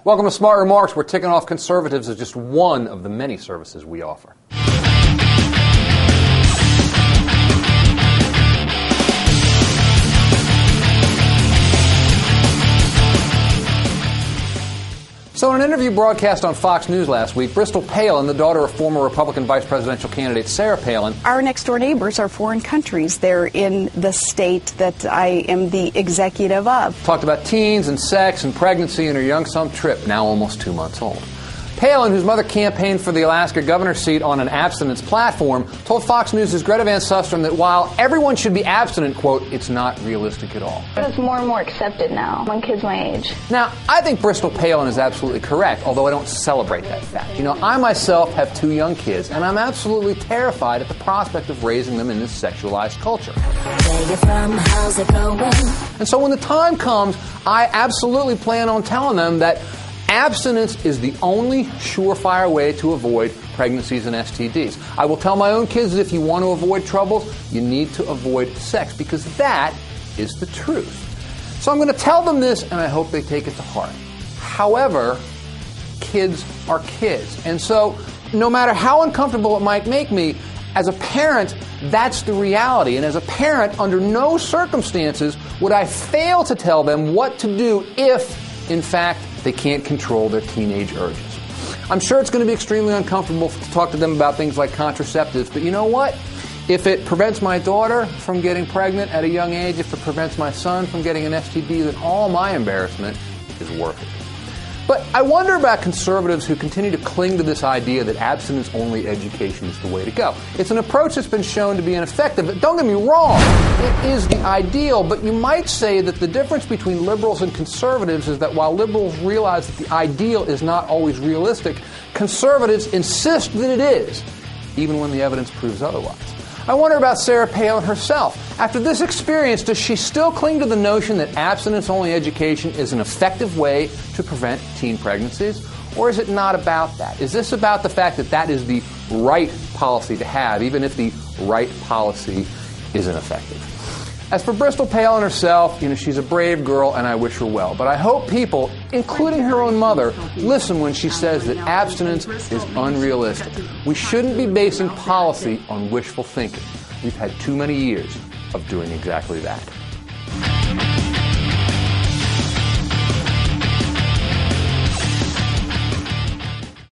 Welcome to Smart Remarks. We're ticking off conservatives as just one of the many services we offer. So in an interview broadcast on Fox News last week, Bristol Palin, the daughter of former Republican vice presidential candidate Sarah Palin. Our next-door neighbors are foreign countries. They're in the state that I am the executive of. Talked about teens and sex and pregnancy and her young son Trip, now almost 2 months old. Palin, whose mother campaigned for the Alaska governor's seat on an abstinence platform, told Fox News' Greta Van Susteren that while everyone should be abstinent, quote, it's not realistic at all. It's more and more accepted now among kids my age. Now, I think Bristol Palin is absolutely correct, although I don't celebrate that fact. You know, I myself have 2 young kids, and I'm absolutely terrified at the prospect of raising them in this sexualized culture. Where you from? How's it going? And so when the time comes, I absolutely plan on telling them that abstinence is the only surefire way to avoid pregnancies and STDs. I will tell my own kids that if you want to avoid troubles, you need to avoid sex, because that is the truth. So I'm going to tell them this, and I hope they take it to heart. However, kids are kids. And so no matter how uncomfortable it might make me, as a parent, that's the reality. And as a parent, under no circumstances would I fail to tell them what to do if, in fact, they can't control their teenage urges. I'm sure it's going to be extremely uncomfortable to talk to them about things like contraceptives, but you know what? If it prevents my daughter from getting pregnant at a young age, if it prevents my son from getting an STD, then all my embarrassment is worth it. But I wonder about conservatives who continue to cling to this idea that abstinence-only education is the way to go. It's an approach that's been shown to be ineffective. Don't get me wrong, it is the ideal, but you might say that the difference between liberals and conservatives is that while liberals realize that the ideal is not always realistic, conservatives insist that it is, even when the evidence proves otherwise. I wonder about Sarah Palin herself. After this experience, does she still cling to the notion that abstinence-only education is an effective way to prevent teen pregnancies? Or is it not about that? Is this about the fact that that is the right policy to have, even if the right policy isn't effective? As for Bristol Palin herself, she's a brave girl, and I wish her well. But I hope people, including her own mother, listen when she says that abstinence is unrealistic. We shouldn't be basing policy on wishful thinking. We've had too many years of doing exactly that.